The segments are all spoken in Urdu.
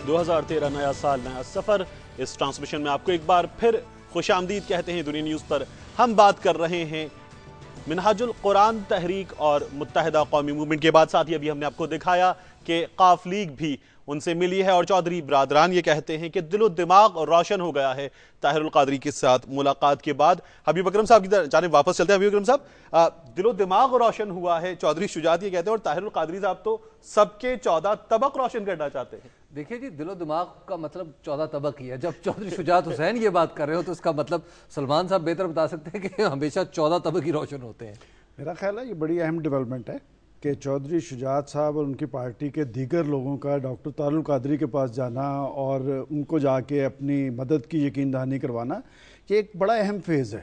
2013 نیا سال نیا سفر. اس ٹرانسمیشن میں آپ کو ایک بار پھر خوش آمدید کہتے ہیں. دنیا نیوز پر ہم بات کر رہے ہیں منہاج القرآن تحریک اور متحدہ قومی موومنٹ کے بعد. ساتھ ہی ابھی ہم نے آپ کو دکھایا کہ قاف لیگ بھی ان سے ملی ہے اور چودھری برادران یہ کہتے ہیں کہ دل و دماغ روشن ہو گیا ہے طاہر القادری کے ساتھ ملاقات کے بعد. حبیب اکرم صاحب کی جانب واپس چلتے ہیں. حبیب اکرم صاحب، دل و دماغ روشن ہوا ہے، چودھری شجاعت یہ کہتے ہیں، اور طاہر القادری صاحب تو سب کے 14 طبق روشن کرنا چاہتے ہیں. دیکھیے جی، دل و دماغ کا مطلب 14 طبق ہی ہے. جب چودھری شجاعت حسین یہ بات کر رہے ہو تو اس کا مطلب سلمان صاحب بہتر بتا سکتے ہیں کہ ہمیشہ 14 طبق ہی روشن ہوتے ہیں. میرا خیال ہے یہ بڑی اہم ڈیولپمنٹ ہے کہ چودھری شجاعت صاحب اور ان کی پارٹی کے دیگر لوگوں کا ڈاکٹر طاہر القادری کے پاس جانا اور ان کو جا کے اپنی مدد کی یقین دہانی کروانا، یہ ایک بڑا اہم فیز ہے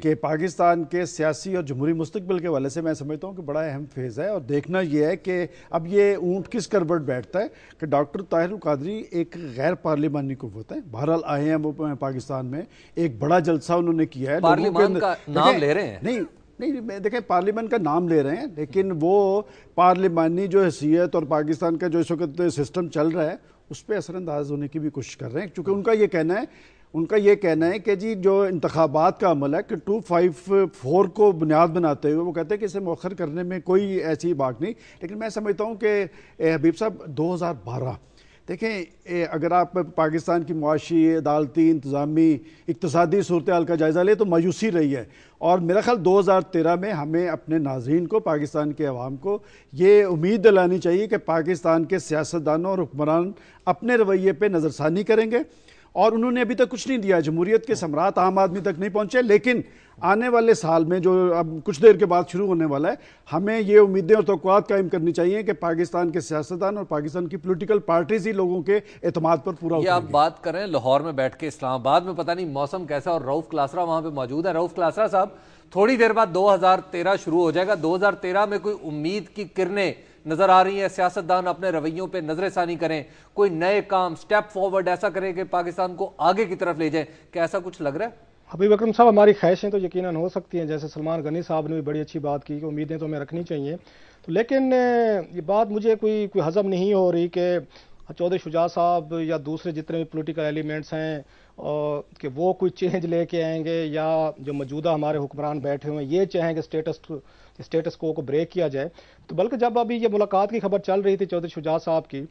کہ پاکستان کے سیاسی اور جمہوری مستقبل کے حوالے سے میں سمجھتا ہوں کہ بڑا اہم فیز ہے. اور دیکھنا یہ ہے کہ اب یہ اونٹ کس کروٹ بیٹھتا ہے کہ ڈاکٹر طاہر القادری ایک غیر پارلیمانی قوت ہے. بہرحال آئے ہیں وہ پاکستان میں، ایک بڑا جلسہ انہوں نے کیا ہے. پارلیمان کا نام لے رہے ہیں؟ نہیں دیکھیں، پارلیمنٹ کا نام لے رہے ہیں، لیکن وہ پارلیمانی جو حیثیت اور پاکستان کا جو اس وقت سسٹم چل رہا ہے اس پہ اثر انداز ہونے کی بھی کوشش کر رہے ہیں. کیونکہ ان کا یہ کہنا ہے کہ جی جو انتخابات کا عمل ہے کہ 254 کو بنیاد بناتے ہوئے وہ کہتے ہیں کہ اسے مؤخر کرنے میں کوئی ایسی بات نہیں. لیکن میں سمجھتا ہوں کہ حبیب صاحب 2012 دیکھیں، اگر آپ پاکستان کی معاشی، عدالتی، انتظامی، اقتصادی صورتحال کا جائزہ لیں تو مایوسی رہی ہے. اور میرا خیال 2013 میں ہمیں اپنے ناظرین کو، پاکستان کے عوام کو یہ امید دلانی چاہیے کہ پاکستان کے سیاستدانوں اور حکمران اپنے رویے پہ نظر ثانی کریں گے. اور انہوں نے ابھی تک کچھ نہیں دیا، جمہوریت کے ثمرات عام آدمی تک نہیں پہنچے. لیکن آنے والے سال میں جو اب کچھ دیر کے بعد شروع ہونے والا ہے، ہمیں یہ امیدیں اور توقعات قائم کرنی چاہیے کہ پاکستان کے سیاستدان اور پاکستان کی پولیٹیکل پارٹیز ہی لوگوں کے اعتماد پر پورا اتریں گے. یہ آپ بات کر رہے ہیں لاہور میں بیٹھ کے، اسلام آباد میں پتہ نہیں موسم کیسا، اور رؤف کلاسرا وہاں پہ موجود ہے. رؤف کلاسرا صاحب، تھوڑی دیر بعد 2013 شروع ہو جائے گا. 2013 میں کوئی امید کی کرنیں نظر آ رہی ہیں؟ سیاستدان اپنے رویوں پہ نظر ثانی کریں، کوئی نئے کام، سٹیپ فارورڈ ایسا کریں کہ پاکستان کو آگے کی طرف لے جائیں، کیا ایسا کچھ لگ رہا ہے؟ حبیب اکرم صاحب، ہماری خواہشیں تو یقیناً ہو سکتی ہیں، جیسے سلمان غنی صاحب نے بھی بڑی اچھی بات کی کہ امیدیں تو ہمیں رکھنی چاہیے. لیکن یہ بات مجھے کوئی ہضم نہیں ہو رہی کہ چودھری شجاعت صاحب یا دوسرے جتنے بھی پولیٹیکل ایلیمنٹس ہیں کہ وہ کوئی چینج لے کے آئیں گے، یا جو موجودہ ہمارے حکمران بیٹھے ہوئے ہیں یہ چاہیں کہ اسٹیٹس کو بریک کیا جائے. تو بلکہ جب ابھی یہ ملاقات کی خبر چل رہی تھی چودھری شجاعت صاحب کی،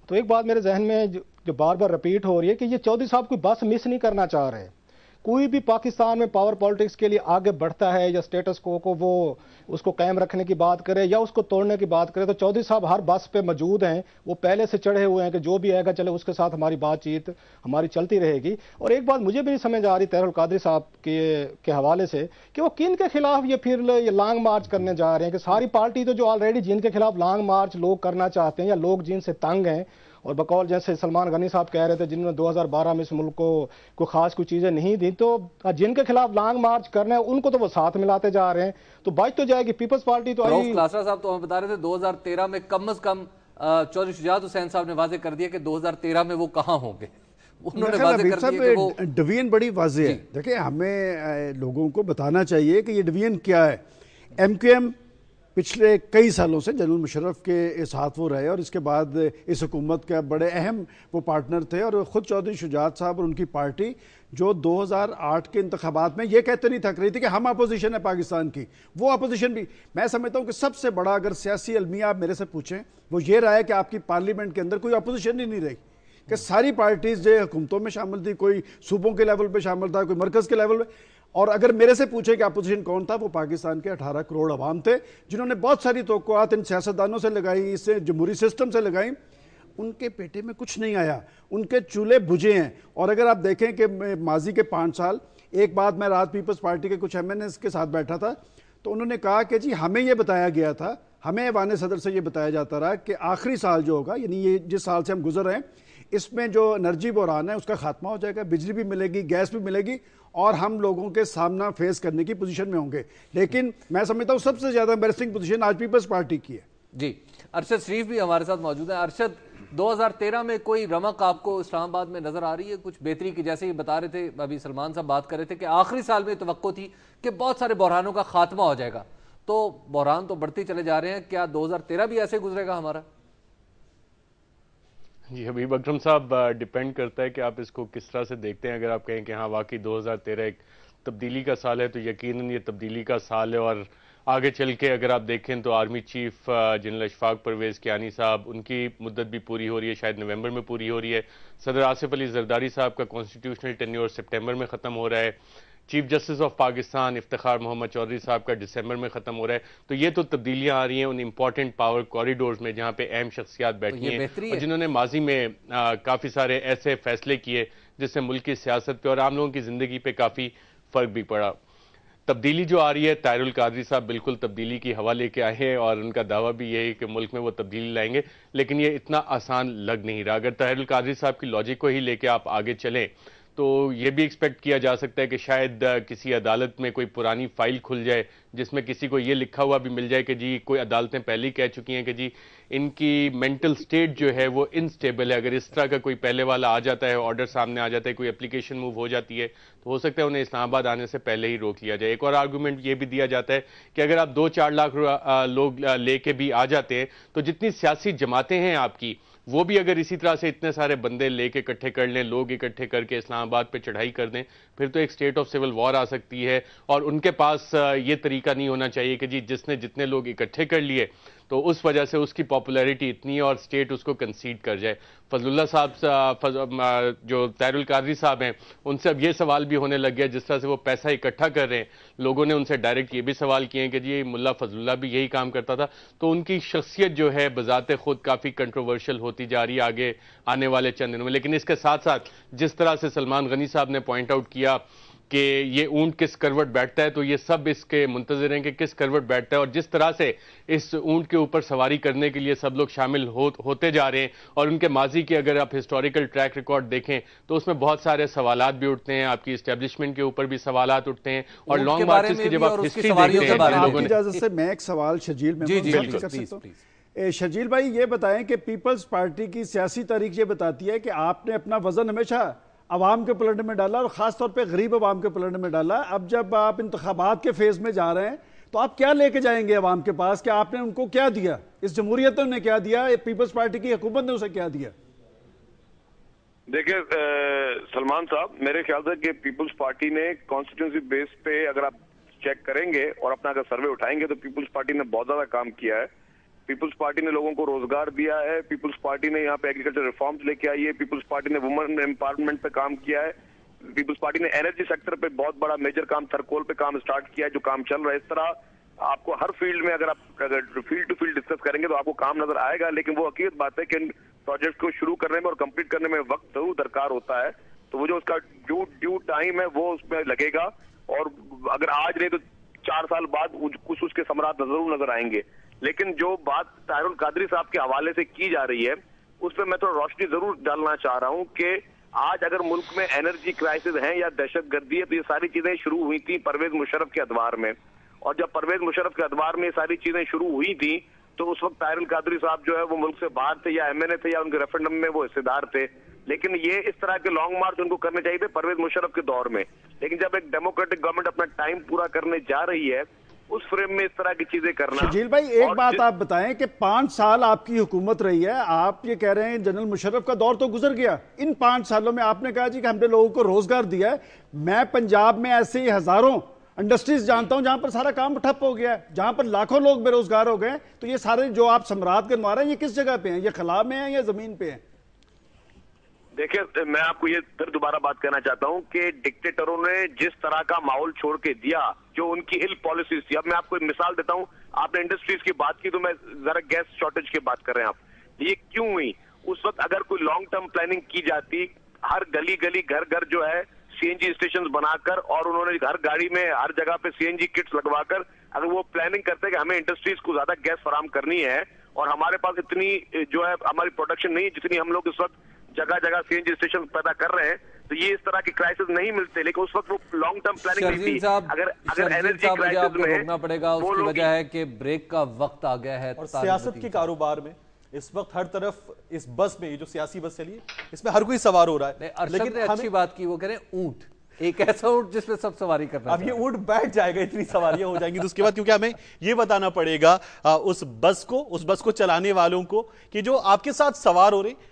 تو ایک بات میرے ذہن میں جو بار بار رپیٹ ہو رہی ہے کہ یہ چودھری صاحب کوئی بس مس نہیں کرنا چاہ رہے. کوئی بھی پاکستان میں پاور پالیٹکس کے لیے آگے بڑھتا ہے یا اسٹیٹس کو وہ اس کو قائم رکھنے کی بات کرے یا اس کو توڑنے کی بات کرے، تو چودھری صاحب ہر بس پہ موجود ہیں. وہ پہلے سے چڑھے ہوئے ہیں کہ جو بھی آئے گا چلے اس کے ساتھ ہماری بات چیت ہماری چلتی رہے گی. اور ایک بات مجھے بھی نہیں سمجھ آ رہی طاہر القادری صاحب کے حوالے سے کہ وہ کن کے خلاف یہ پھر یہ لانگ مارچ کرنے جا رہے ہیں. کہ ساری پارٹی تو جو آلریڈی جن کے خلاف لانگ مارچ لوگ کرنا چاہتے ہیں یا لوگ جن سے تنگ ہیں، اور بقول جیسے سلمان غنی صاحب کہہ رہے تھے جنہوں نے 2012 میں اس ملک کو کوئی خاص کوئی چیزیں نہیں دی، تو جن کے خلاف لانگ مارچ کرنا ہے ان کو تو وہ ساتھ ملاتے جا رہے ہیں. تو بچ تو جائے گی پیپلز پارٹی. تو رؤف کلاسرا صاحب تو ہمیں بتا رہے تھے 2013 میں کم از کم چودھری شجاعت حسین صاحب نے واضح کر دیا کہ 2013 میں وہ کہاں ہوں گے. انہوں نے واضح کر دیا کہ وہ ڈویژن بڑی واضح ہے. دیکھیں، ہمیں لوگوں کو بتانا چاہیے کہ یہ ڈویژن کیا ہے. ایم کیو ایم پچھلے کئی سالوں سے جنرل مشرف کے ساتھ وہ رہے اور اس کے بعد اس حکومت کا بڑے اہم وہ پارٹنر تھے. اور خود چودھری شجاعت صاحب اور ان کی پارٹی جو 2008 کے انتخابات میں یہ کہتے نہیں تھک رہی تھی کہ ہم اپوزیشن ہے پاکستان کی، وہ اپوزیشن بھی. میں سمجھتا ہوں کہ سب سے بڑا اگر سیاسی المیہ آپ میرے سے پوچھیں وہ یہ رہا ہے کہ آپ کی پارلیمنٹ کے اندر کوئی اپوزیشن ہی نہیں رہی، کہ ساری پارٹیز جو حکومتوں میں شامل تھی، کوئی صوبوں کے لیول پہ شامل تھا، کوئی مرکز کے لیول پہ. اور اگر میرے سے پوچھے کہ اپوزیشن کون تھا، وہ پاکستان کے 18 کروڑ عوام تھے جنہوں نے بہت ساری توقعات ان سیاستدانوں سے لگائی، اس سے جمہوری سسٹم سے لگائیں. ان کے پیٹے میں کچھ نہیں آیا، ان کے چولہے بجھے ہیں. اور اگر آپ دیکھیں کہ ماضی کے 5 سال، ایک بات میں رات پیپلز پارٹی کے کچھ MNAs کے ساتھ بیٹھا تھا تو انہوں نے کہا کہ جی ہمیں یہ بتایا گیا تھا، ہمیں ایوان صدر سے یہ بتایا جاتا رہا کہ آخری سال جو ہوگا، یعنی یہ جس سال سے ہم گزر رہے ہیں، اس میں جو انرجی بحران ہے اس کا خاتمہ ہو جائے گا، بجلی بھی ملے گی، گیس بھی ملے گی، اور ہم لوگوں کے سامنا فیس کرنے کی پوزیشن میں ہوں گے. لیکن میں سمجھتا ہوں سب سے زیادہ امبیرسنگ پوزیشن آج پیپلز پارٹی کی ہے. جی، ارشد شریف بھی ہمارے ساتھ موجود ہیں. ارشد، 2013 میں کوئی رمق آپ کو اسلام آباد میں نظر آ رہی ہے کچھ بہتری کی؟ جیسے یہ بتا رہے تھے ابھی سلمان صاحب بات کر رہے تھے کہ آخری سال میں توقع تھی کہ بہت سارے بحرانوں کا خاتمہ ہو جائے گا، تو بحران تو بڑھتے چلے جا رہے ہیں. کیا 2013 بھی ایسے گزرے گا ہمارا؟ جی حبیب اکرم صاحب، ڈیپینڈ کرتا ہے کہ آپ اس کو کس طرح سے دیکھتے ہیں. اگر آپ کہیں کہ ہاں واقعی 2013 ایک تبدیلی کا سال ہے تو یقیناً یہ تبدیلی کا سال ہے، اور آگے چل کے اگر آپ دیکھیں تو army chief general Ashfaq Parvez Kayani صاحب، ان کی مدت بھی پوری ہو رہی ہے، شاید نومبر میں پوری ہو رہی ہے. صدر آصف علی زرداری صاحب کا کانسٹیٹیوشنل ٹینیور سپٹمبر میں ختم ہو رہا ہے. Chief justice of Pakistan Iftikhar Muhammad Chaudhry صاحب کا دسمبر میں ختم ہو رہا ہے. تو یہ تو تبدیلیاں آ رہی ہیں ان امپورٹنٹ پاور کوریڈورز میں جہاں پہ اہم شخصیات بیٹھی ہیں اور جنہوں نے ماضی میں کافی سارے ایسے فیصلے کیے جس سے ملک کی سیاست پہ اور عام لوگوں کی زندگی پہ کافی فرق بھی پڑا. تبدیلی جو آ رہی ہے، طاہر القادری صاحب بالکل تبدیلی کی ہوا لے کے آئے ہیں اور ان کا دعویٰ بھی یہی ہے کہ ملک میں وہ تبدیلی لائیں گے، لیکن یہ اتنا آسان لگ نہیں رہا. اگر طاہر القادری صاحب کی لاجک کو ہی لے کے آپ آگے چلیں تو یہ بھی ایکسپیکٹ کیا جا سکتا ہے کہ شاید کسی عدالت میں کوئی پرانی فائل کھل جائے جس میں کسی کو یہ لکھا ہوا بھی مل جائے کہ جی کوئی عدالتیں پہلے ہی کہہ چکی ہیں کہ جی ان کی مینٹل سٹیٹ جو ہے وہ انسٹیبل ہے. اگر اس طرح کا کوئی پہلے والا آ جاتا ہے، آرڈر سامنے آ جاتا ہے، کوئی اپلیکیشن موو ہو جاتی ہے تو ہو سکتا ہے انہیں اسلام آباد آنے سے پہلے ہی روک لیا جائے. ایک اور آرگومنٹ یہ بھی دیا جاتا ہے کہ اگر آپ 2-4 لاکھ لوگ لے کے بھی آ جاتے ہیں تو جتنی سیاسی جماعتیں ہیں آپ کی، وہ بھی اگر اسی طرح سے اتنے سارے بندے لے کے اکٹھے کر لیں، لوگ اکٹھے کر کے اسلام آباد پہ چڑھائی کر دیں، پھر تو ایک سٹیٹ آف سول وار آ سکتی ہے. اور ان کے پاس یہ طریقہ نہیں ہونا چاہیے کہ جی جس نے جتنے لوگ اکٹھے کر لیے تو اس وجہ سے اس کی پاپولیرٹی اتنی ہے اور سٹیٹ اس کو کنسیڈ کر جائے. فضل اللہ صاحب جو طاہر القادری صاحب ہیں، ان سے اب یہ سوال بھی ہونے لگ گیا جس طرح سے وہ پیسہ اکٹھا کر رہے ہیں. لوگوں نے ان سے ڈائریکٹ یہ بھی سوال کیے ہیں کہ جی ملا فضل اللہ بھی یہی کام کرتا تھا. تو ان کی شخصیت جو ہے بذات خود کافی کنٹروورشل ہوتی جا رہی ہے آگے آنے والے چند دنوں میں. لیکن اس کے ساتھ ساتھ جس طرح سے سلمان غنی صاحب نے پوائنٹ آؤٹ کیا کہ یہ اونٹ کس کروٹ بیٹھتا ہے، تو یہ سب اس کے منتظر ہیں کہ کس کروٹ بیٹھتا ہے. اور جس طرح سے اس اونٹ کے اوپر سواری کرنے کے لیے سب لوگ شامل ہوتے جا رہے ہیں اور ان کے ماضی کے اگر آپ ہسٹوریکل ٹریک ریکارڈ دیکھیں تو اس میں بہت سارے سوالات بھی اٹھتے ہیں، آپ کی اسٹیبلشمنٹ کے اوپر بھی سوالات اٹھتے ہیں. اور لانگ مارچز کی جب آپ ہسٹری دیکھتے ہیں، آپ کی اجازت سے میں ایک سوال شرجیل میں کر سکتا ہوں. شرجیل بھائی یہ بتائیں کہ پیپلز پارٹی کی سیاسی تاریخ یہ بتاتی ہے کہ آپ نے اپنا وزن ہمیشہ عوام کے پلڑنے میں ڈالا اور خاص طور پہ غریب عوام کے پلڑنے میں ڈالا. اب جب آپ انتخابات کے فیز میں جا رہے ہیں تو آپ کیا لے کے جائیں گے عوام کے پاس کہ آپ نے ان کو کیا دیا؟ اس جمہوریت نے کیا دیا؟ پیپلز پارٹی کی حکومت نے اسے کیا دیا؟ دیکھیں سلمان صاحب، میرے خیال سے کہ پیپلز پارٹی نے کانسٹیٹیوئنسی بیس پہ اگر آپ چیک کریں گے اور اپنا اگر سروے اٹھائیں گے تو پیپلز پارٹی نے بہت زیادہ کام کیا ہے. پیپلز پارٹی نے لوگوں کو روزگار دیا ہے، پیپلز پارٹی نے یہاں پہ ایگریکلچر ریفارمز لے کے آئی ہے، پیپلز پارٹی نے وومن امپاورمنٹ پہ کام کیا ہے، پیپلز پارٹی نے انرجی سیکٹر پہ بہت بڑا میجر کام تھرکول پہ کام سٹارٹ کیا ہے جو کام چل رہا ہے. اس طرح آپ کو ہر فیلڈ میں اگر فیلڈ ٹو فیلڈ ڈسکس کریں گے تو آپ کو کام نظر آئے گا. لیکن وہ حقیقت بات ہے کہ ان پروجیکٹ کو شروع کرنے میں اور کمپلیٹ کرنے میں وقت ضرور درکار ہوتا ہے. تو وہ جو اس کا ڈیو ٹائم ہے وہ اس میں لگے گا، اور اگر آج نہیں تو 4 سال بعد کچھ اس کے ثمرات ضرور نظر آئیں گے. لیکن جو بات طاہر القادری صاحب کے حوالے سے کی جا رہی ہے اس پہ میں تھوڑا روشنی ضرور ڈالنا چاہ رہا ہوں کہ آج اگر ملک میں انرجی کرائسس ہیں یا دہشت گردی ہے تو یہ ساری چیزیں شروع ہوئی تھیں پرویز مشرف کے ادوار میں. اور جب پرویز مشرف کے ادوار میں یہ ساری چیزیں شروع ہوئی تھیں تو اس وقت طاہر القادری صاحب جو ہے وہ ملک سے باہر تھے یا ایم این اے تھے یا ان کے ریفرنڈم میں وہ حصے دار تھے. لیکن یہ اس طرح کے لانگ مارچ ان کو کرنے چاہیے تھے پرویز مشرف کے دور میں. لیکن جب ایک ڈیموکریٹک گورنمنٹ اپنا ٹائم پورا کرنے جا رہی ہے اس فریم میں اس طرح کی چیزیں کرنا. شرجیل بھائی ایک بات آپ بتائیں کہ 5 سال آپ کی حکومت رہی ہے، آپ یہ کہہ رہے ہیں جنرل مشرف کا دور تو گزر گیا، ان 5 سالوں میں آپ نے کہا جی کہ ہم نے لوگوں کو روزگار دیا ہے. میں پنجاب میں ایسے ہی ہزاروں انڈسٹریز جانتا ہوں جہاں پر سارا کام ٹھپ ہو گیا ہے، جہاں پر لاکھوں لوگ بے روزگار ہو گئے. تو یہ سارے جو آپ ثمرات گنوا رہے ہیں یہ کس جگہ پہ ہیں؟ یہ خلا میں ہیں یا زمین پہ ہیں؟ دیکھیں میں آپ کو یہ پھر دوبارہ بات کرنا چاہتا ہوں کہ ڈکٹیٹروں نے جس طرح کا ماحول چھوڑ کے دیا جو ان کی ہل پالیسیز تھی. اب میں آپ کو ایک مثال دیتا ہوں. آپ نے انڈسٹریز کی بات کی تو میں ذرا گیس شارٹیج کی بات کر رہے ہیں. آپ یہ کیوں ہوئی؟ اس وقت اگر کوئی لانگ ٹرم پلاننگ کی جاتی، ہر گلی گلی گھر گھر جو ہے سی این جی اسٹیشن بنا کر اور انہوں نے ہر گاڑی میں ہر جگہ پہ سی این جی کٹس لگوا کر اگر وہ پلاننگ کرتے کہ ہمیں انڈسٹریز کو زیادہ گیس فراہم کرنی ہے اور ہمارے پاس اتنی جو ہے ہماری پروڈکشن نہیں ہے جتنی ہم لوگ اس وقت جگہ جگہ سی این جی اسٹیشن پیدا کر رہے ہیں، تو یہ اس طرح کے کرائسس نہیں ملتے. لیکن اس وقت وہ لانگ ٹرم پلاننگ نہیں تھی. اگر انرجی کرائسس میں روکنا پڑے گا اس کی وجہ ہے کہ بریک کا وقت آ گیا ہے. اور سیاست کے کاروبار میں اس وقت ہر طرف اس بس میں یہ جو سیاسی بس چلی ہے اس میں ہر کوئی سوار ہو رہا ہے. لیکن اچھی بات کی، وہ کہہ رہے ہیں اونٹ، ایک ایسا اونٹ جس پہ سب سواری کرنا. اب یہ اونٹ بیٹھ جائے گا، اتنی سواریاں ہو جائیں گی تو اس کے بعد کیونکہ ہمیں یہ بتانا پڑے گا اس بس کو چلانے والوں کو کہ جو آپ کے ساتھ سوار ہو رہے ہیں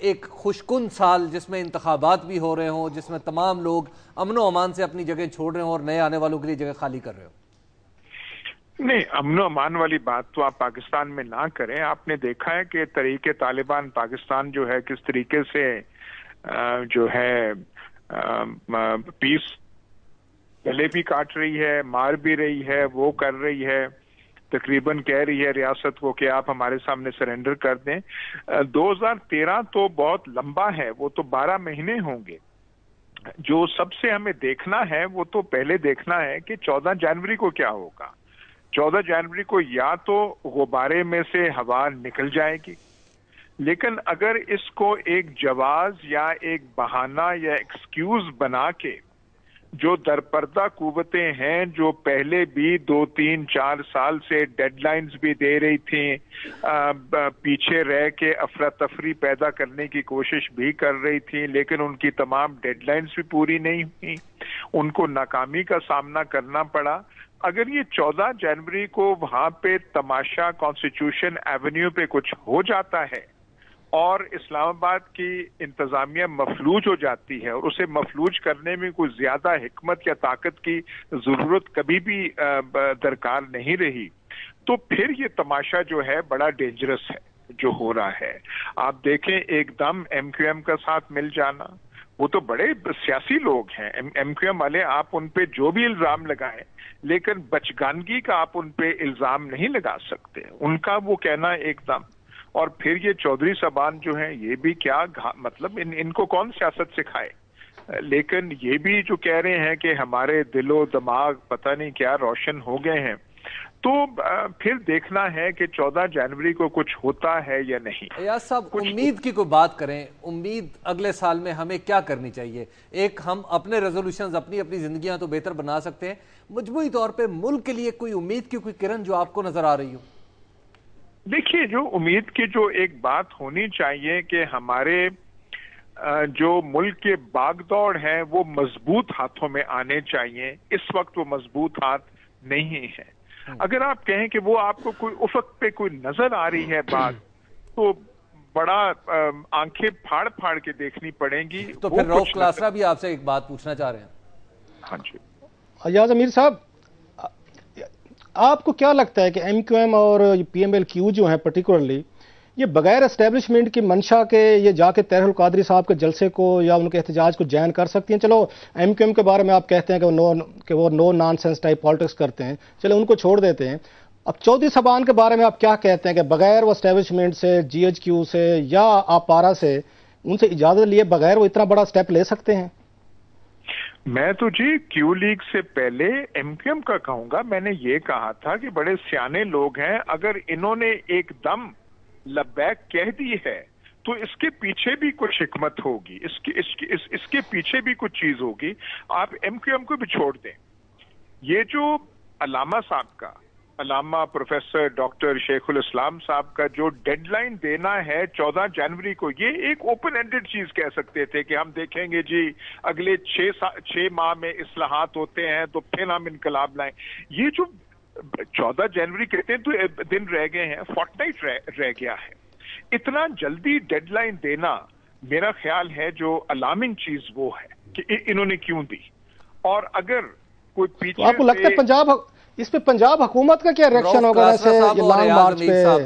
ایک خوشکن سال جس میں انتخابات بھی ہو رہے ہوں، جس میں تمام لوگ امن و امان سے اپنی جگہ چھوڑ رہے ہوں اور نئے آنے والوں کے لیے جگہ خالی کر رہے ہوں؟ نہیں، امن و امان والی بات تو آپ پاکستان میں نہ کریں. آپ نے دیکھا ہے کہ طریقے طالبان پاکستان جو ہے کس طریقے سے جو ہے پیس گلے بھی کاٹ رہی ہے، مار بھی رہی ہے، وہ کر رہی ہے، تقریباً کہہ رہی ہے ریاست کو کہ آپ ہمارے سامنے سرنڈر کر دیں. 2013 تو بہت لمبا ہے، وہ تو 12 مہینے ہوں گے. جو سب سے ہمیں دیکھنا ہے وہ تو پہلے دیکھنا ہے کہ 14 جنوری کو کیا ہوگا. 14 جنوری کو یا تو غبارے میں سے ہوا نکل جائے گی، لیکن اگر اس کو ایک جواز یا ایک بہانہ یا ایکسکیوز بنا کے جو درپردہ قوتیں ہیں جو پہلے بھی 2 3 4 سال سے ڈیڈ لائنز بھی دے رہی تھیں، پیچھے رہ کے افراتفری پیدا کرنے کی کوشش بھی کر رہی تھیں، لیکن ان کی تمام ڈیڈ لائنز بھی پوری نہیں ہوئی، ان کو ناکامی کا سامنا کرنا پڑا. اگر یہ 14 جنوری کو وہاں پہ تماشا کانسٹیٹیوشن ایونیو پہ کچھ ہو جاتا ہے اور اسلام آباد کی انتظامیہ مفلوج ہو جاتی ہے، اور اسے مفلوج کرنے میں کوئی زیادہ حکمت یا طاقت کی ضرورت کبھی بھی درکار نہیں رہی، تو پھر یہ تماشا جو ہے بڑا ڈینجرس ہے جو ہو رہا ہے. آپ دیکھیں ایک دم ایم کیو ایم کا ساتھ مل جانا، وہ تو بڑے سیاسی لوگ ہیں ایم کیو ایم والے، آپ ان پہ جو بھی الزام لگائیں لیکن بچگانگی کا آپ ان پہ الزام نہیں لگا سکتے. ان کا وہ کہنا ایک دم. اور پھر یہ چودھری صاحبان جو ہیں یہ بھی کیا مطلب ان کو کون سیاست سکھائے، لیکن یہ بھی جو کہہ رہے ہیں کہ ہمارے دل و دماغ پتہ نہیں کیا روشن ہو گئے ہیں. تو پھر دیکھنا ہے کہ 14 جنوری کو کچھ ہوتا ہے یا نہیں. ایاز صاحب امید کی کوئی بات کریں، امید اگلے سال میں ہمیں کیا کرنی چاہیے؟ ایک ہم اپنے ریزولوشنز اپنی زندگیاں تو بہتر بنا سکتے ہیں، مجموعی طور پہ ملک کے لیے کوئی امید کی کوئی کرن جو آپ کو نظر آ رہی ہو؟ دیکھیے، جو امید کی جو ایک بات ہونی چاہیے کہ ہمارے جو ملک کے باغ دوڑ ہیں وہ مضبوط ہاتھوں میں آنے چاہیے. اس وقت وہ مضبوط ہاتھ نہیں ہے. اگر آپ کہیں کہ وہ آپ کو کوئی افق پہ کوئی نظر آ رہی ہے بات، تو بڑا آنکھیں پھاڑ پھاڑ کے دیکھنی پڑیں گی. تو پھر روف کلاسرا بھی آپ سے ایک بات پوچھنا چاہ رہے ہیں. ہاں جی ایاز امیر صاحب، آپ کو کیا لگتا ہے کہ ایم کیو ایم اور پی ایم ایل کیو جو ہیں پرٹیکولرلی یہ بغیر اسٹیبلشمنٹ کی منشا کے یہ جا کے طاہر القادری صاحب کے جلسے کو یا ان کے احتجاج کو جوائن کر سکتی ہیں؟ چلو ایم کیو ایم کے بارے میں آپ کہتے ہیں کہ وہ نو نان سینس ٹائپ پالیٹکس کرتے ہیں، چلو ان کو چھوڑ دیتے ہیں. اب چودھری صاحبان کے بارے میں آپ کیا کہتے ہیں کہ بغیر وہ اسٹیبلشمنٹ سے، جی ایچ کیو سے یا آپ پارا سے، ان سے اجازت لیے بغیر وہ اتنا بڑا سٹیپ لے سکتے ہیں؟ میں تو جی کیو لیگ سے پہلے ایم کیو ایم کا کہوں گا. میں نے یہ کہا تھا کہ بڑے سیانے لوگ ہیں، اگر انہوں نے ایک دم لبیک کہہ دی ہے تو اس کے پیچھے بھی کچھ حکمت ہوگی، اس کے پیچھے بھی کچھ چیز ہوگی. آپ ایم کیو ایم کو بھی چھوڑ دیں. یہ جو علامہ صاحب کا، علامہ پروفیسر ڈاکٹر شیخ الاسلام صاحب کا جو ڈیڈ لائن دینا ہے 14 جنوری کو، یہ ایک اوپن اینڈڈ چیز کہہ سکتے تھے کہ ہم دیکھیں گے جی اگلے 6 ماہ میں اصلاحات ہوتے ہیں تو پھر ہم انقلاب لائیں. یہ جو 14 جنوری کہتے ہیں تو دن رہ گئے ہیں، فورٹ نائٹ رہ گیا ہے. اتنا جلدی ڈیڈ لائن دینا میرا خیال ہے جو الارمنگ چیز وہ ہے کہ انہوں نے کیوں دی. اور اگر کوئی پیچھے آپ کو لگتا ہے اس پہ پنجاب حکومت کا کیا ریئیکشن ہوگا؟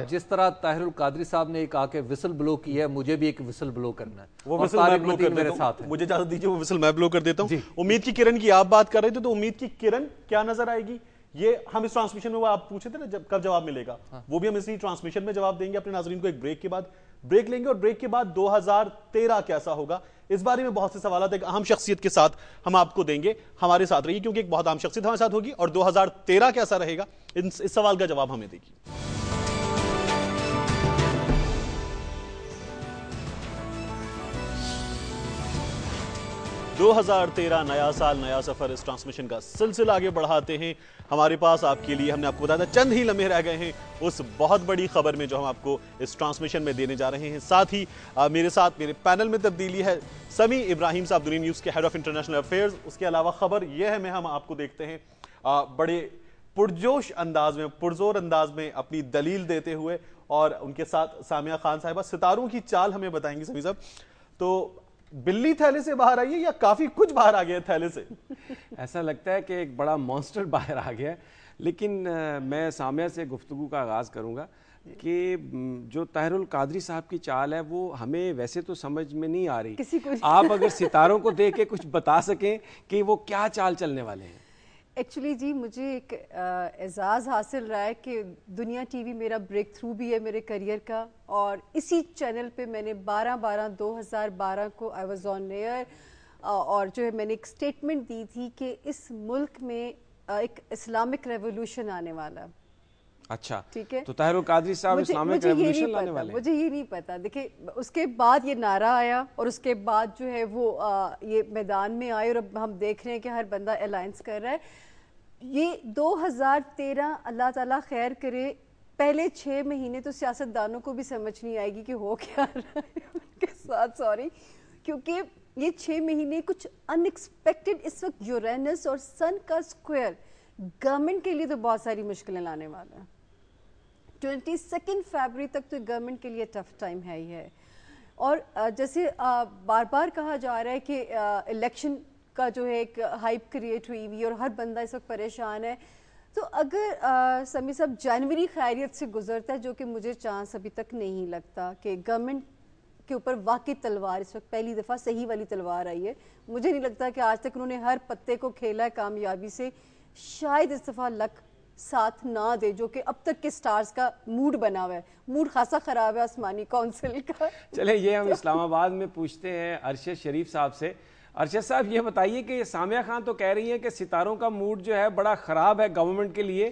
جس طرح طاہر القادری صاحب نے ایک آ کے وسل بلو کی ہے، مجھے بھی ایک وسل بلو کرنا ہے. وہ وسل میں بلو کر دیتا ہوں، مجھے اجازت دیجیے وہ وسل میں بلو کر دیتا ہوں. امید کی کرن کی آپ بات کر رہے تھے، تو امید کی کرن کیا نظر آئے گی؟ یہ ہم اس ٹرانسمیشن میں وہ آپ پوچھے تھے نا کب جواب ملے گا، وہ بھی ہم اسی ٹرانسمیشن میں جواب دیں گے اپنے ناظرین کو. ایک بریک کے بعد بریک لیں گے، اور بریک کے بعد 2013 کیسا ہوگا اس بارے میں بہت سے سوالات ایک اہم شخصیت کے ساتھ ہم آپ کو دیں گے. ہمارے ساتھ رہیے کیونکہ ایک بہت اہم شخصیت ہمارے ساتھ ہوگی، اور 2013 کیسا رہے گا اس سوال کا جواب ہمیں دے گی. 2013 نیا سال نیا سفر، اس ٹرانسمیشن کا سلسلہ آگے بڑھاتے ہیں. ہمارے پاس آپ کے لیے، ہم نے آپ کو بتایا تھا چند ہی لمحے رہ گئے ہیں اس بہت بڑی خبر میں جو ہم آپ کو اس ٹرانسمیشن میں دینے جا رہے ہیں. ساتھ ہی میرے ساتھ میرے پینل میں تبدیلی ہے. سمیع ابراہیم صاحب دنیا نیوز کے ہیڈ آف انٹرنیشنل افیئرز. اس کے علاوہ خبر یہ ہے میں ہم آپ کو دیکھتے ہیں بڑے پرجوش انداز میں پرزور انداز میں اپنی دلیل دیتے ہوئے، اور ان کے ساتھ سامیہ خان صاحبہ ستاروں کی چال ہمیں بتائیں گی. سمیع صاحب، تو بلی تھیلے سے باہر آئی ہے یا کافی کچھ باہر آ گیا تھیلے سے؟ ایسا لگتا ہے کہ ایک بڑا مانسٹر باہر آ گیا ہے. لیکن میں سامیہ سے گفتگو کا آغاز کروں گا کہ جو طاہر القادری صاحب کی چال ہے وہ ہمیں ویسے تو سمجھ میں نہیں آ رہی. آپ اگر ستاروں کو دیکھ کے کچھ بتا سکیں کہ وہ کیا چال چلنے والے ہیں. ایکچولی جی مجھے ایک اعزاز حاصل رہا ہے کہ دنیا ٹی وی میرا بریک تھرو بھی ہے میرے کریئر کا، اور اسی چینل پہ میں نے 12/12/2012 کو آئی واز آن ایئر، اور جو ہے میں نے ایک سٹیٹمنٹ دی تھی کہ اس ملک میں ایک اسلامک ریولوشن آنے والا. اچھا، ٹھیک ہے، تو طاہر القادری صاحب اسلامک ریولوشن لانے والے ہیں. مجھے یہ نہیں پتا. دیکھیں اس کے بعد یہ نعرہ آیا، اور اس کے بعد جو ہے وہ یہ میدان میں آئے، اور اب ہم دیکھ رہے ہیں کہ ہر بندہ الائنس کر رہا ہے. یہ 2013 اللہ تعالیٰ خیر کرے، پہلے 6 مہینے تو سیاستدانوں کو بھی سمجھ نہیں آئے گی کہ ہو کیا رہا ہے ان کے ساتھ، سوری، کیونکہ یہ 6 مہینے کچھ ان ایکسپیکٹڈ. اس وقت یورینس اور سن کا اسکوئر گورنمنٹ کے لیے تو بہت ساری مشکلیں لانے والا ہے. 22 فیبروری تک تو گورنمنٹ کے لیے ٹف ٹائم ہے ہی ہے. اور جیسے بار بار کہا جا رہا ہے کہ الیکشن کا جو ہے ایک ہائپ کریٹ ہوئی ہوئی، اور ہر بندہ اس وقت پریشان ہے. تو اگر سمیع صاحب جنوری خیریت سے گزرتا ہے، جو کہ مجھے چانس ابھی تک نہیں لگتا کہ گورنمنٹ کے اوپر واقعی تلوار اس وقت پہلی دفعہ صحیح والی تلوار آئی ہے. مجھے نہیں لگتا کہ آج تک انہوں نے ہر پتے کو کھیلا ہے کامیابی سے. شاید اس دفعہ لک ساتھ نہ دے، جو کہ اب تک کے سٹارز کا موڈ بنا ہوا ہے. موڈ خاصا خراب ہے آسمانی کونسل کا. چلیں یہ ہم اسلام آباد میں پوچھتے ہیں ارشد شریف صاحب سے. ارشد صاحب یہ بتائیے کہ سامیہ خان تو کہہ رہی ہیں کہ ستاروں کا موڈ جو ہے بڑا خراب ہے گورنمنٹ کے لیے،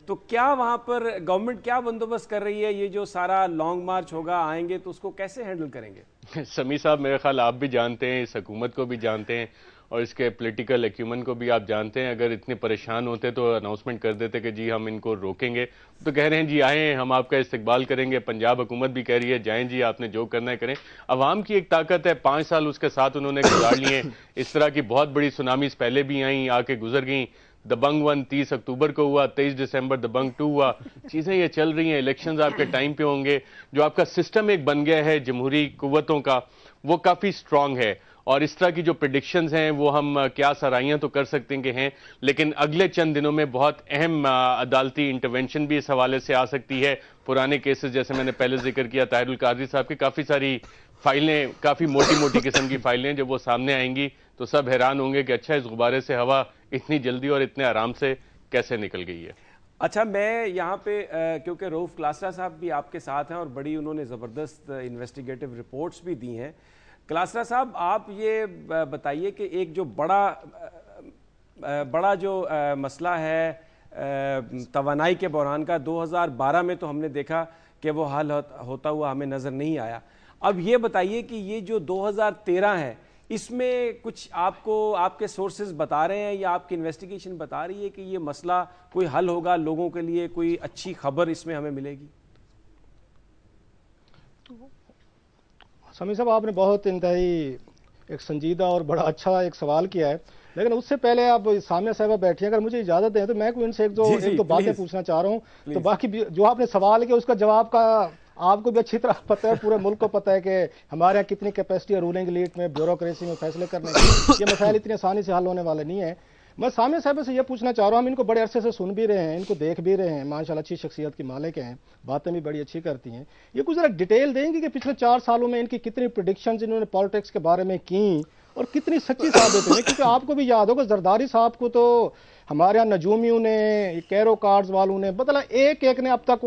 تو کیا وہاں پر گورنمنٹ کیا بندوبست کر رہی ہے؟ یہ جو سارا لانگ مارچ ہوگا آئیں گے تو اس کو کیسے ہینڈل کریں گے؟ سمیع صاحب میرے خیال آپ بھی جانتے ہیں، اس حکومت کو بھی جانتے ہیں، اور اس کے پولیٹیکل ایکیومن کو بھی آپ جانتے ہیں. اگر اتنے پریشان ہوتے تو اناؤنسمنٹ کر دیتے کہ جی ہم ان کو روکیں گے. تو کہہ رہے ہیں جی آئیں ہم آپ کا استقبال کریں گے. پنجاب حکومت بھی کہہ رہی ہے جائیں جی آپ نے جو کرنا ہے کریں. عوام کی ایک طاقت ہے، 5 سال اس کے ساتھ انہوں نے گزار لیے. اس طرح کی بہت بڑی سونامیز پہلے بھی آئیں، آ کے گزر گئیں. دبنگ 1 30 اکتوبر کو ہوا، 23 دسمبر دبنگ 2 ہوا. چیزیں یہ چل رہی ہیں. الیکشنز آپ کے ٹائم پہ ہوں گے. جو آپ کا سسٹم ایک بن گیا ہے جمہوری قوتوں کا، وہ کافی سٹرونگ ہے. اور اس طرح کی جو پریڈکشنز ہیں وہ ہم کیا سرائیاں تو کر سکتے ہیں کہ ہیں، لیکن اگلے چند دنوں میں بہت اہم عدالتی انٹرونشن بھی اس حوالے سے آ سکتی ہے. پرانے کیسز جیسے میں نے پہلے ذکر کیا طاہر القادری صاحب کی کافی ساری فائلیں، کافی موٹی موٹی قسم کی فائلیں، جب وہ سامنے آئیں گی تو سب حیران ہوں گے کہ اچھا اس غبارے سے ہوا اتنی جلدی اور اتنے آرام سے کیسے نکل گئی ہے. اچھا، میں یہاں پہ کیونکہ رؤف کلاسرا صاحب بھی آپ کے ساتھ ہیں اور بڑی انہوں نے زبردست انویسٹیگیٹو رپورٹس بھی دی ہیں. کلاسرا صاحب آپ یہ بتائیے کہ ایک جو بڑا جو مسئلہ ہے توانائی کے بحران کا، 2012 میں تو ہم نے دیکھا کہ وہ حل ہوتا ہوا ہمیں نظر نہیں آیا. اب یہ بتائیے کہ یہ جو 2013 ہے، اس میں کچھ آپ کو آپ کے سورسز بتا رہے ہیں یا آپ کی انویسٹیگیشن بتا رہی ہے کہ یہ مسئلہ کوئی حل ہوگا، لوگوں کے لیے کوئی اچھی خبر اس میں ہمیں ملے گی؟ سمیع صاحب آپ نے بہت انتہائی ایک سنجیدہ اور بڑا اچھا ایک سوال کیا ہے، لیکن اس سے پہلے آپ سامیہ صاحبہ بیٹھی ہیں، اگر مجھے اجازت دیں تو میں کوئی ان سے ایک دو باتیں پوچھنا چاہ رہا ہوں. تو باقی جو آپ نے سوال کیا اس کا جواب کا آپ کو بھی اچھی طرح پتہ ہے، پورے ملک کو پتہ ہے کہ ہمارے یہاں کتنی کیپیسٹی ہے رولنگ لیٹ میں، بیوروکریسی میں فیصلے کرنے کی. یہ مسائل اتنی آسانی سے حل ہونے والے نہیں ہیں. میں سامیہ صاحب سے یہ پوچھنا چاہ رہا ہوں، ہم ان کو بڑے عرصے سے سن بھی رہے ہیں، ان کو دیکھ بھی رہے ہیں، ماشاءاللہ اچھی شخصیت کی مالک ہیں، باتیں بھی بڑی اچھی کرتی ہیں. یہ کچھ ذرا ڈیٹیل دیں گے کہ پچھلے 4 سالوں میں ان کی کتنی پریڈکشنز انہوں نے پالیٹکس کے بارے میں کی اور کتنی سچی ثابت ہوئی؟ کیونکہ آپ کو بھی یاد ہوگا زرداری صاحب کو تو ہمارے یہاں نجومیوں نے، کیرو کارڈز والوں نے، بدلا ایک نے اب تک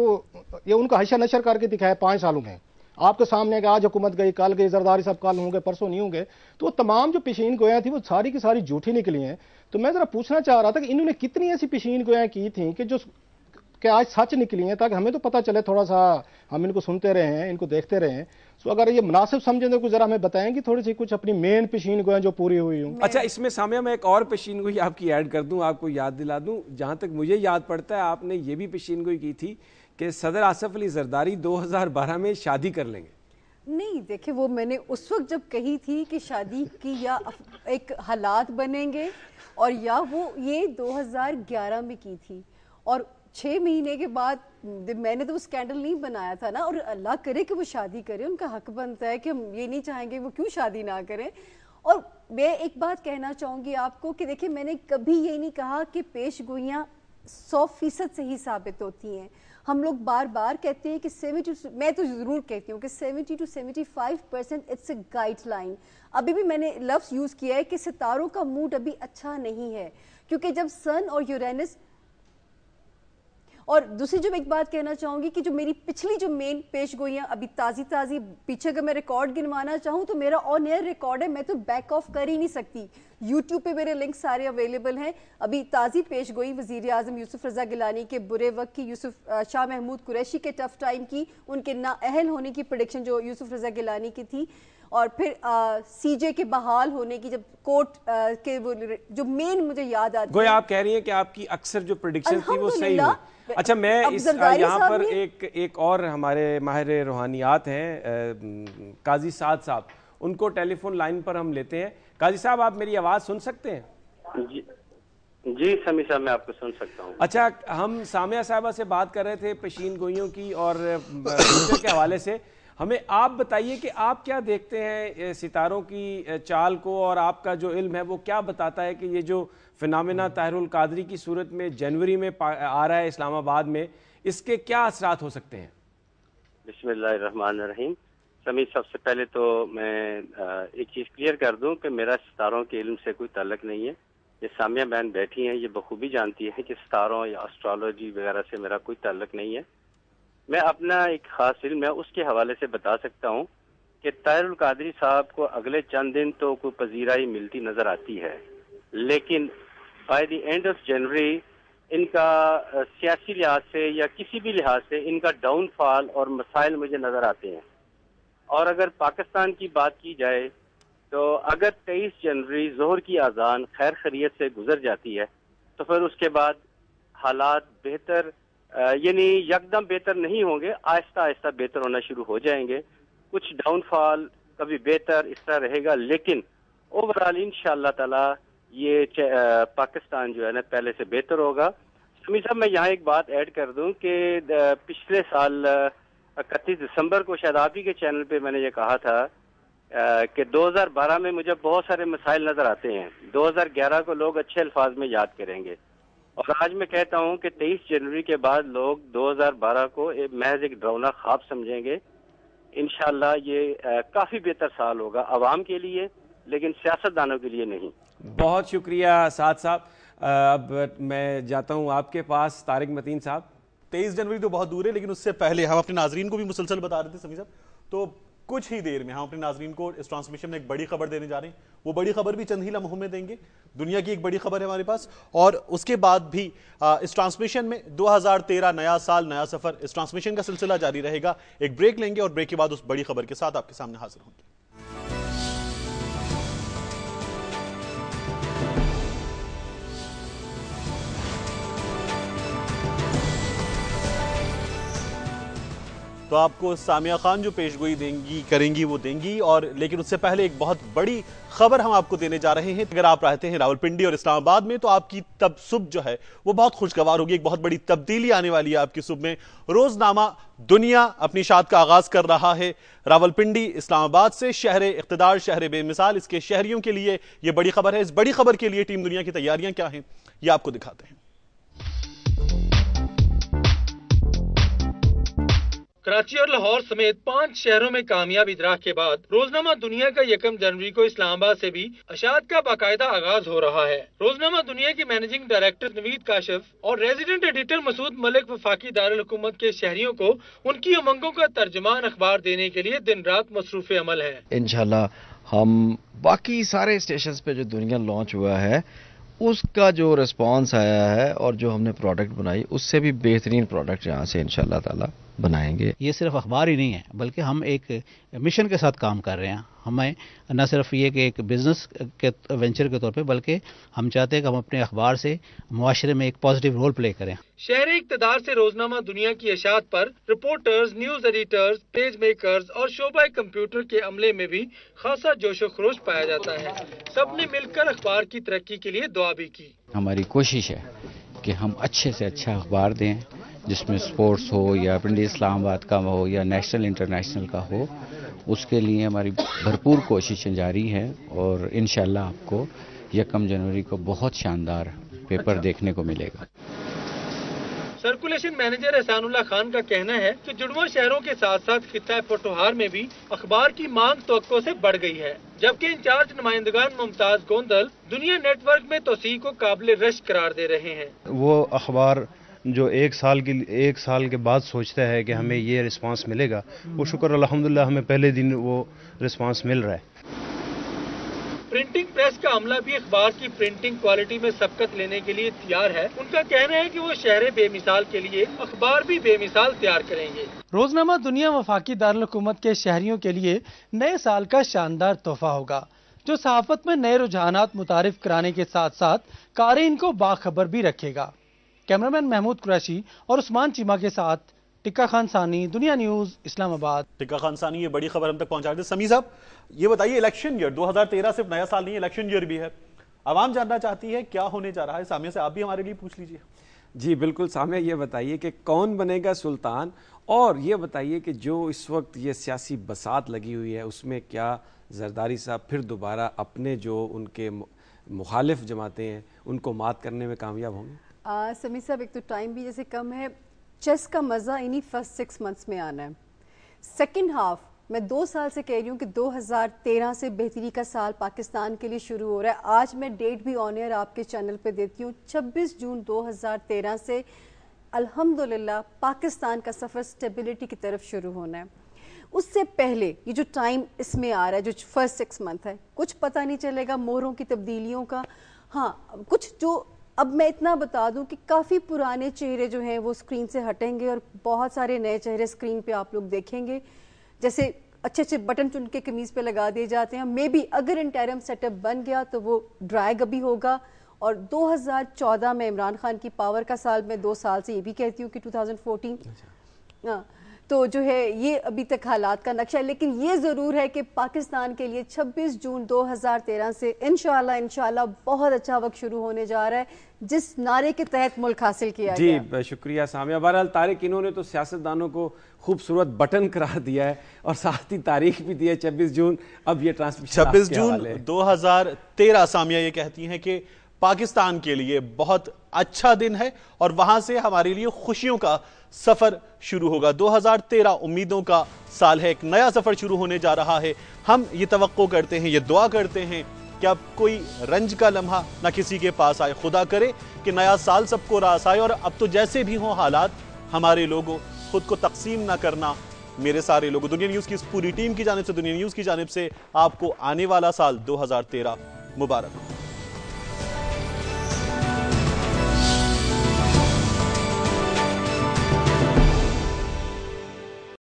یہ ان کا حشر نشر کر کے دکھایا 5 سالوں میں آپ کے سامنے کہ آج حکومت گئی، کل گئی، زرداری صاحب کل ہوں گے، پرسوں نہیں ہوں گے. تو وہ تمام جو پیشین گویاں تھیں وہ ساری کی ساری جھوٹی نکلی ہیں. تو میں ذرا پوچھنا چاہ رہا تھا کہ انہوں نے کتنی ایسی پیشین گویاں کی تھیں کہ آج سچ نکلی ہیں، تاکہ ہمیں تو پتہ چلے، تھوڑا سا ہم ان کو سنتے رہے ہیں، ان کو دیکھتے رہے ہیں. سو اگر یہ مناسب سمجھیں تو ذرا ہمیں بتائیں گی تھوڑی سی کچھ اپنی مین پیشین گویاں جو پوری ہوئی ہوں. اچھا، اس میں سامیہ میں ایک اور پیشین گوئی آپ کی ایڈ کر دوں، آپ کو یاد دلا دوں. جہاں تک مجھے یاد پڑتا ہے آپ نے یہ بھی پیشین گوئی کی تھی کہ صدر آصف علی زرداری 2012 میں شادی کر لیں گے. نہیں دیکھیں، وہ میں نے اس وقت جب کہی تھی کہ شادی کی یا ایک حالات بنیں گے، اور یا وہ یہ 2011 میں کی تھی. اور 6 مہینے کے بعد میں نے تو وہ اسکینڈل نہیں بنایا تھا نا, اور اللہ کرے کہ وہ شادی کرے, ان کا حق بنتا ہے کہ ہم یہ نہیں چاہیں گے وہ کیوں شادی نہ کریں. اور میں ایک بات کہنا چاہوں گی آپ کو کہ دیکھیں میں نے کبھی یہ نہیں کہا کہ پیش گوئیاں 100% صحیح ثابت ہوتی ہیں. ہم لوگ بار بار کہتے ہیں کہ 70, میں تو ضرور کہتی ہوں کہ 70 to 75% it's a guideline. ابھی بھی میں نے لفظ یوز کیا ہے کہ ستاروں کا موڈ ابھی اچھا نہیں ہے, کیونکہ جب سن اور یورینس. اور دوسری جو میں ایک بات کہنا چاہوں گی کہ جو میری پچھلی جو مین پیش گوئیاں ابھی تازی پیچھے اگر میں ریکارڈ گنوانا چاہوں تو میرا آن ایئر ریکارڈ ہے, میں تو بیک آف کر ہی نہیں سکتی. یوٹیوب پہ میرے لنک سارے اویلیبل ہیں. ابھی تازی پیش گوئی وزیر اعظم یوسف رضا گیلانی کے برے وقت کی, یوسف شاہ محمود قریشی کے ٹف ٹائم کی, ان کے نااہل ہونے کی پریڈکشن جو یوسف رضا گیلانی کی تھی, اور پھر سی جے کے بحال ہونے کی جب کورٹ کے وہ جو مین مجھے یاد آتی ہے. گویا آپ کہہ رہی ہیں کہ آپ کی اکثر جو پریڈکشن تھی وہ صحیح ہوئی. اچھا میں اس یہاں پر ایک اور ہمارے ماہر روحانیات ہیں قاضی سعد صاحب, ان کو ٹیلی فون لائن پر ہم لیتے ہیں. قاضی صاحب آپ میری آواز سن سکتے ہیں؟ جی سمیع صاحب میں آپ کو سن سکتا ہوں. اچھا ہم سامیہ صاحبہ سے بات کر رہے تھے پیشین گوئیوں کی اور فیوچر کے حوالے سے. ہمیں آپ بتائیے کہ آپ کیا دیکھتے ہیں ستاروں کی چال کو, اور آپ کا جو علم ہے وہ کیا بتاتا ہے کہ یہ جو فنامنا طاہر القادری کی صورت میں جنوری میں آ رہا ہے اسلام آباد میں, اس کے کیا اثرات ہو سکتے ہیں؟ بسم اللہ الرحمن الرحیم. سمیع سب سے پہلے تو میں ایک چیز کلیئر کر دوں کہ میرا ستاروں کے علم سے کوئی تعلق نہیں ہے. یہ سامیہ بہن بیٹھی ہیں, یہ بخوبی جانتی ہے کہ ستاروں یا اسٹرالوجی وغیرہ سے میرا کوئی تعلق نہیں ہے. میں اپنا ایک خاص علم ہے اس کے حوالے سے بتا سکتا ہوں کہ طاہر القادری صاحب کو اگلے چند دن تو کوئی پذیرائی ملتی نظر آتی ہے, لیکن بائی دی اینڈ آف جنوری ان کا سیاسی لحاظ سے یا کسی بھی لحاظ سے ان کا ڈاؤن فال اور مسائل مجھے نظر آتے ہیں. اور اگر پاکستان کی بات کی جائے تو اگر 23 جنوری ظہر کی اذان خیر خیریت سے گزر جاتی ہے تو پھر اس کے بعد حالات بہتر, یعنی یکدم بہتر نہیں ہوں گے, آہستہ آہستہ بہتر ہونا شروع ہو جائیں گے. کچھ ڈاؤن فال کبھی بہتر اس طرح رہے گا, لیکن اوورال انشاءاللہ تعالی یہ پاکستان جو ہے نا پہلے سے بہتر ہوگا. سمیع صاحب میں یہاں ایک بات ایڈ کر دوں کہ پچھلے سال 31 دسمبر کو شاید آپ ہی کے چینل پہ میں نے یہ کہا تھا کہ 2012 میں مجھے بہت سارے مسائل نظر آتے ہیں, 2011 کو لوگ اچھے الفاظ میں یاد کریں گے, اور آج میں کہتا ہوں کہ 23 جنوری کے بعد لوگ 2012 کو محض ایک ڈراؤنا خواب سمجھیں گے. انشاءاللہ یہ کافی بہتر سال ہوگا عوام کے لیے, لیکن سیاستدانوں کے لیے نہیں. بہت شکریہ سعد صاحب. اب میں جاتا ہوں آپ کے پاس طارق متین صاحب. 23 جنوری تو بہت دور ہے, لیکن اس سے پہلے ہم اپنے ناظرین کو بھی مسلسل بتا رہے تھے سمیع صاحب, تو کچھ ہی دیر میں ہم اپنے ناظرین کو اس ٹرانسمیشن میں ایک بڑی خبر دینے جا رہے ہیں. وہ بڑی خبر بھی چند ہی لمحوں میں دیں گے. دنیا کی ایک بڑی خبر ہے ہمارے پاس, اور اس کے بعد بھی اس ٹرانسمیشن میں 2013 نیا سال نیا سفر, اس ٹرانسمیشن کا سلسلہ جاری رہے گا. ایک بریک لیں گے اور بریک کے بعد اس بڑی خبر کے ساتھ آپ کے سامنے حاضر ہوں گے. تو آپ کو سامیہ خان جو پیش گوئی کریں گی وہ دیں گی, اور لیکن اس سے پہلے ایک بہت بڑی خبر ہم آپ کو دینے جا رہے ہیں. اگر آپ رہتے ہیں راولپنڈی اور اسلام آباد میں تو آپ کی تب صبح جو ہے وہ بہت خوشگوار ہوگی. ایک بہت بڑی تبدیلی آنے والی ہے آپ کی صبح میں. روزنامہ دنیا اپنی اشاعت کا آغاز کر رہا ہے راولپنڈی اسلام آباد سے. شہر اقتدار, شہر بے مثال, اس کے شہریوں کے لیے یہ بڑی خبر ہے. اس بڑی خبر کے لیے ٹیم دنیا کی تیاریاں کیا ہیں یہ آپ کو دکھاتے ہیں. کراچی اور لاہور سمیت 5 شہروں میں کامیاب ادراک کے بعد روزنامہ دنیا کا 1 جنوری کو اسلام آباد سے بھی اشاعت کا باقاعدہ آغاز ہو رہا ہے. روزنامہ دنیا کی مینیجنگ ڈائریکٹر نوید کاشف اور ریزیڈنٹ ایڈیٹر مسعود ملک وفاقی دارالحکومت کے شہریوں کو ان کی امنگوں کا ترجمان اخبار دینے کے لیے دن رات مصروف عمل ہیں. انشاءاللہ ہم باقی سارے اسٹیشنز پہ جو دنیا لانچ ہوا ہے اس کا جو ریسپانس آیا ہے اور جو ہم نے پروڈکٹ بنائی اس سے بھی بہترین پروڈکٹ یہاں سے انشاءاللہ تعالی بنائیں گے. یہ صرف اخبار ہی نہیں ہے بلکہ ہم ایک مشن کے ساتھ کام کر رہے ہیں. ہمیں نہ صرف یہ کہ ایک بزنس کے وینچر کے طور پہ بلکہ ہم چاہتے ہیں کہ ہم اپنے اخبار سے معاشرے میں ایک پازیٹیو رول پلے کریں. شہر اقتدار سے روزنامہ دنیا کی اشاعت پر reporters, news editors, page makers اور شعبہ کمپیوٹر کے عملے میں بھی خاصا جوش و خروش پایا جاتا ہے. سب نے مل کر اخبار کی ترقی کے لیے دعا بھی کی. ہماری کوشش ہے کہ ہم اچھے سے اچھا اخبار دیں، جس میں سپورٹس ہو یا پنڈی اسلام آباد کا ہو یا نیشنل انٹرنیشنل کا ہو. اس کے لیے ہماری بھرپور کوششیں جاری ہیں اور انشاءاللہ آپ کو 1 جنوری کو بہت شاندار پیپر دیکھنے کو ملے گا. سرکولیشن مینیجر احسان اللہ خان کا کہنا ہے کہ جڑواں شہروں کے ساتھ ساتھ خطہ پوٹھوہار میں بھی اخبار کی مانگ توقع سے بڑھ گئی ہے، جبکہ انچارج نمائندگان ممتاز گوندل دنیا نیٹ ورک میں توسیع کو قابل رشک قرار دے رہے ہیں. وہ اخبار جو ایک سال کے بعد سوچتا ہے کہ ہمیں یہ رسپانس ملے گا، وہ شکر الحمدللہ ہمیں پہلے دن وہ رسپانس مل رہا ہے. پرنٹنگ پریس کا عملہ بھی اخبار کی پرنٹنگ کوالٹی میں سبقت لینے کے لیے تیار ہے. ان کا کہنا ہے کہ وہ شہر بے مثال کے لیے اخبار بھی بے مثال تیار کریں گے. روزنامہ دنیا وفاقی دارالحکومت کے شہریوں کے لیے نئے سال کا شاندار تحفہ ہوگا، جو صحافت میں نئے رجحانات متعارف کرانے کے ساتھ ساتھ قارئین کو باخبر بھی رکھے گا. کیمرامین محمود قریشی اور عثمان چیمہ کے ساتھ ٹکا خان ثانی، دنیا نیوز، اسلام آباد. ٹکا خان ثانی یہ بڑی خبر ہم تک پہنچا دیں. سمیع صاحب یہ بتائیے، الیکشن ایئر 2013 صرف نیا سال نہیں ہے، الیکشن ایئر بھی ہے. عوام جاننا چاہتی ہے کیا ہونے جا رہا ہے. سامعہ سے آپ بھی ہمارے لیے پوچھ لیجئے. جی بالکل سامعہ، یہ بتائیے کہ کون بنے گا سلطان، اور یہ بتائیے کہ جو اس وقت یہ سیاسی بساط لگی ہوئی ہے اس میں کیا زرداری صاحب پھر دوبارہ اپنے جو ان کے مخالف جماعتیں ہیں ان کو مات کرنے میں کامیاب ہوں گے؟ سمیع صاحب ایک تو ٹائم بھی جیسے کم ہے، چیس کا مزہ انہی فرسٹ 6 months میں آنا ہے. سیکنڈ ہاف میں 2 سال سے کہہ رہی ہوں کہ 2013 سے بہتری کا سال پاکستان کے لیے شروع ہو رہا ہے. آج میں ڈیٹ بھی آن ایئر آپ کے چینل پہ دیتی ہوں، 26 جون 2013 سے الحمدللہ پاکستان کا سفر سٹیبلٹی کی طرف شروع ہونا ہے. اس سے پہلے یہ جو ٹائم اس میں آ رہا ہے جو فرسٹ 6 month ہے، کچھ پتہ نہیں چلے گا مہروں کی تبدیلیوں کا. ہاں کچھ جو اب میں اتنا بتا دوں کہ کافی پرانے چہرے جو ہیں وہ سکرین سے ہٹیں گے اور بہت سارے نئے چہرے سکرین پہ آپ لوگ دیکھیں گے. جیسے اچھے اچھے بٹن چن کے قمیض پہ لگا دیے جاتے ہیں، مے بی اگر انٹرم سیٹ اپ بن گیا تو وہ ڈرائیگ ابھی ہوگا. اور 2014 میں عمران خان کی پاور کا سال، میں 2 سال سے یہ بھی کہتی ہوں کہ 2014 تو جو ہے یہ ابھی تک حالات کا نقشہ ہے. لیکن یہ ضرور ہے کہ پاکستان کے لیے 26 جون 2013 سے انشاءاللہ بہت اچھا وقت شروع ہونے جا رہا ہے، جس نعرے کے تحت ملک حاصل کیا گیا. جی شکریہ سامعہ. بہرحال طارق انہوں نے تو سیاستدانوں کو خوبصورت بٹن قرار دیا ہے اور ساتھ ہی تاریخ بھی دی ہے 26 جون. اب یہ ٹرانسمیشن 26 جون 2013 سامعہ یہ کہتی ہیں کہ پاکستان کے لیے بہت اچھا دن ہے اور وہاں سے ہمارے لیے خوشیوں کا سفر شروع ہوگا. 2013 امیدوں کا سال ہے، ایک نیا سفر شروع ہونے جا رہا ہے. ہم یہ توقع کرتے ہیں، یہ دعا کرتے ہیں کہ اب کوئی رنج کا لمحہ نہ کسی کے پاس آئے. خدا کرے کہ نیا سال سب کو راس آئے. اور اب تو جیسے بھی ہوں حالات، ہمارے لوگوں خود کو تقسیم نہ کرنا. میرے سارے لوگوں، دنیا نیوز کی اس پوری ٹیم کی جانب سے، دنیا نیوز کی جانب سے آپ کو آنے والا سال 2013 مبارک.